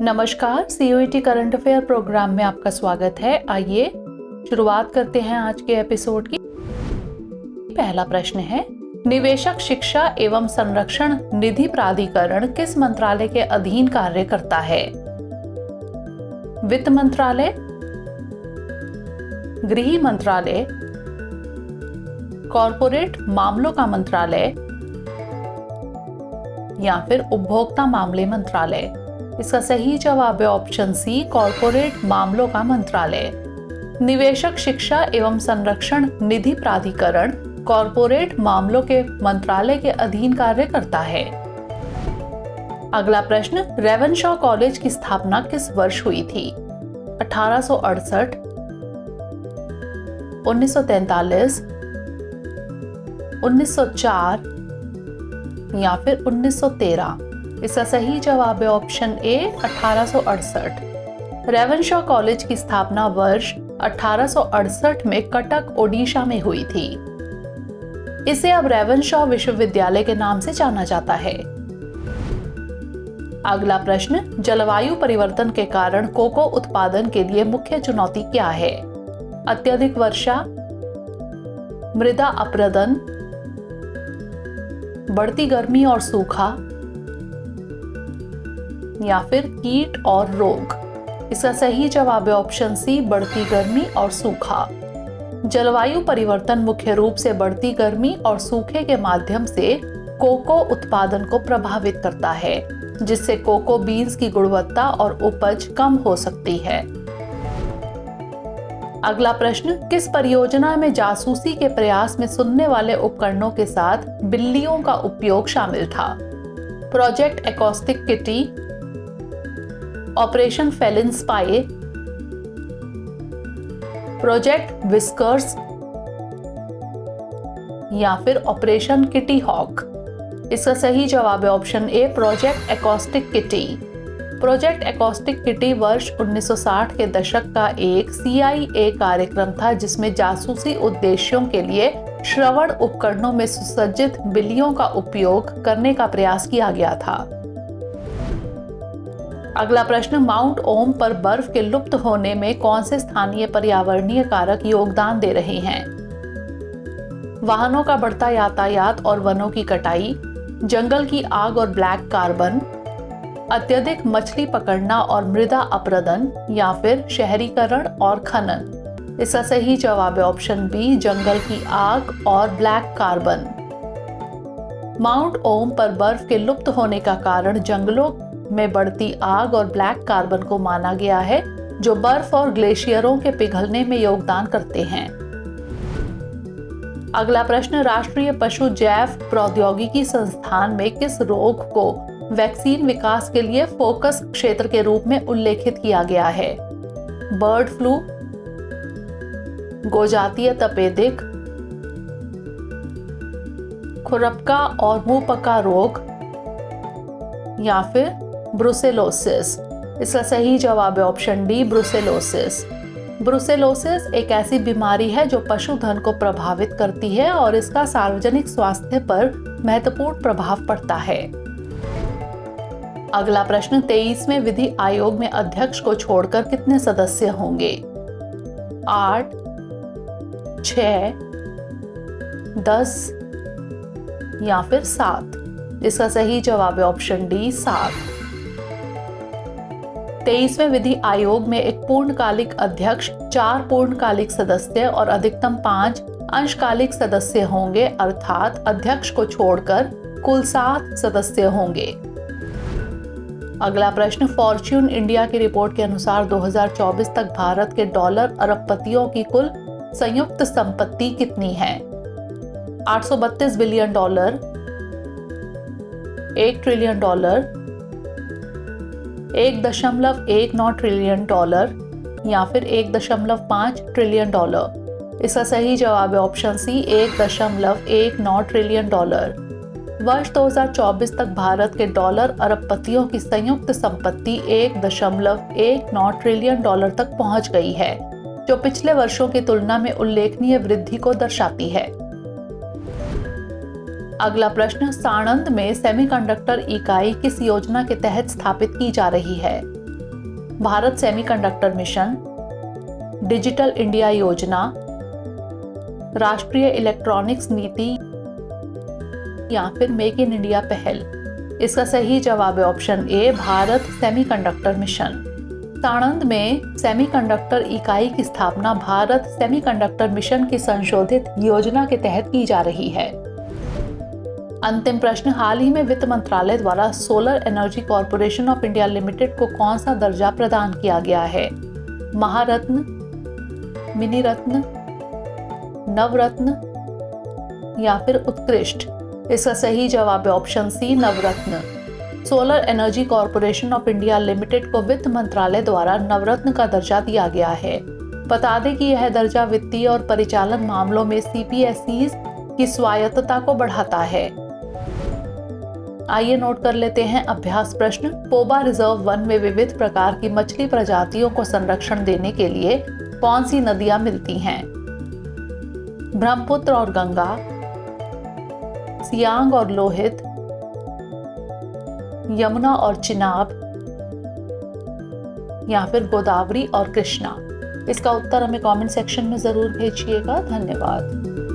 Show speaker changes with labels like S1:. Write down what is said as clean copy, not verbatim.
S1: नमस्कार, सीओईटी current affair programme में आपका स्वागत है। आइए शुरुआत करते हैं आज के एपिसोड की। पहला प्रश्न है, निवेशक शिक्षा एवं संरक्षण निधि प्राधिकरण किस मंत्रालय के अधीन कार्य करता है? वित्त मंत्रालय, गृह मंत्रालय, कॉरपोरेट मामलों का मंत्रालय या फिर उपभोक्ता मामले मंत्रालय? इसका सही जवाब है ऑप्शन सी, कॉरपोरेट मामलों का मंत्रालय। निवेशक शिक्षा एवं संरक्षण निधि प्राधिकरण कॉरपोरेट मामलों के मंत्रालय के अधीन कार्य करता है। अगला प्रश्न, रेवनशॉ कॉलेज की स्थापना किस वर्ष हुई थी? 1868, 1943, 1904 या फिर 1913? इसका सही जवाब है ऑप्शन ए, 1868। रेवनशॉ कॉलेज की स्थापना वर्ष 1868 में कटक, ओडिशा में हुई थी। इसे अब रेवनशॉ विश्वविद्यालय के नाम से जाना जाता है। अगला प्रश्न, जलवायु परिवर्तन के कारण कोको उत्पादन के लिए मुख्य चुनौती क्या है? अत्यधिक वर्षा, मृदा अपरदन, बढ़ती गर्मी और सूखा या फिर कीट और रोग? इसका सही जवाब है ऑप्शन सी, बढ़ती गर्मी और सूखा। जलवायु परिवर्तन मुख्य रूप से बढ़ती गर्मी और सूखे के माध्यम से कोको उत्पादन को प्रभावित करता है, जिससे कोको बीन्स की गुणवत्ता और उपज कम हो सकती है। अगला प्रश्न, किस परियोजना में जासूसी के प्रयास में सुनने वाले उपकरणों के साथ बिल्लियों का उपयोग शामिल था? Project acoustic kitty, operation Phelan spy, project whiskers या फिर ऑपरेशन किटी हॉक? इसका सही जवाब है option A, project acoustic kitty. Project acoustic kitty वर्ष 1960 के दशक का एक CIA कार्यक्रम था, जिसमें जासूसी उद्देश्यों के लिए श्रवण उपकरणों में सुसज्जित बिल्लियों का उपयोग करने का प्रयास किया गया था। अगला प्रश्न, माउंट ओम पर बर्फ के लुप्त होने में कौन से स्थानीय पर्यावरणीय कारक योगदान दे रहे हैं? वाहनों का बढ़ता यातायात और वनों की कटाई, जंगल की आग और ब्लैक कार्बन, अत्यधिक मछली पकड़ना और मृदा अपरदन या फिर शहरीकरण और खनन? इसका सही जवाब है ऑप्शन बी, जंगल की आग और ब्लैक कार्बन। माउंट ओम पर बर्फ के लुप्त होने का कारण जंगलों में बढ़ती आग और ब्लैक कार्बन को माना गया है, जो बर्फ और ग्लेशियरों के पिघलने में योगदान करते हैं। अगला प्रश्न, राष्ट्रीय पशु जैव प्रौद्योगिकी संस्थान में किस रोग को वैक्सीन विकास के लिए फोकस क्षेत्र के रूप में उल्लेखित किया गया है? बर्ड फ्लू, गोजातीय तपेदिक, खुरपका और मुंह पका रोग या फिर ब्रुसेलोसिस? इसका सही जवाब है ऑप्शन डी, ब्रुसेलोसिस। ब्रुसेलोसिस एक ऐसी बीमारी है जो पशुधन को प्रभावित करती है और इसका सार्वजनिक स्वास्थ्य पर महत्वपूर्ण प्रभाव पड़ता है। अगला प्रश्न, 23वें विधि आयोग में अध्यक्ष को छोड़कर कितने सदस्य होंगे? 8, 6, 10 या फिर 7? इसका सही जवाब है ऑप्शन डी, 7। 23वें विधि आयोग में एक पूर्णकालिक अध्यक्ष, 4 पूर्णकालिक सदस्य और अधिकतम 5 अंशकालिक सदस्य होंगे, अर्थात अध्यक्ष को छोड़कर कुल 7 सदस्य होंगे। अगला प्रश्न, फॉर्च्यून इंडिया की रिपोर्ट के अनुसार 2024 तक भारत के डॉलर अरबपतियों की कुल संयुक्त संपत्ति कितनी है? 832 billion dollar, 1 trillion dollar, 1.19 trillion dollar या फिर 1.5 ट्रिलियन डॉलर? इसका सही जवाब है ऑप्शन सी, 1.19 ट्रिलियन डॉलर। वर्ष 2024 तक भारत के डॉलर अरबपतियों की संयुक्त संपत्ति 1.19 ट्रिलियन डॉलर तक पहुंच गई है, जो पिछले वर्षों की तुलना में उल्लेखनीय वृद्धि को दर्शाती है। अगला प्रश्न, साणंद में सेमीकंडक्टर इकाई किस योजना के तहत स्थापित की जा रही है? Bharat semiconductor mission, digital India योजना, राष्ट्रीय इलेक्ट्रॉनिक्स नीति या फिर मेक इन इंडिया पहल। इसका सही जवाब है option A, Bharat semiconductor mission. Sanand में सेमीकंडक्टर इकाई की स्थापना भारत सेमीकंडक्टर मिशन की संशोधित योजना के तहत की जा रही है। अंतिम प्रश्न, हाल ही में वित्त मंत्रालय द्वारा solar Energy Corporation of India Limited को कौन सा दर्जा प्रदान किया गया है? महारत्न, मिनी रत्न, नवरत्न या फिर उत्कृष्ट। इसका सही जवाब है option C, Navratna. Solar Energy Corporation of India Limited को वित्त मंत्रालय द्वारा नवरत्न का दर्जा दिया गया है। बता दें कि यह दर्जा वित्तीय और परिचालन मामलों में CPSEs की स्वायत्तता को बढ़ाता है। आइए नोट कर लेते हैं अभ्यास प्रश्न। पोबा रिजर्व वन में विविध प्रकार की मछली प्रजातियों को संरक्षण देने के लिए कौन सी नदियां मिलती हैं? ब्रह्मपुत्र और गंगा, सियांग और लोहित, यमुना और चिनाब या फिर गोदावरी और कृष्णा। इसका उत्तर हमें कमेंट सेक्शन में जरूर भेजिएगा। धन्यवाद।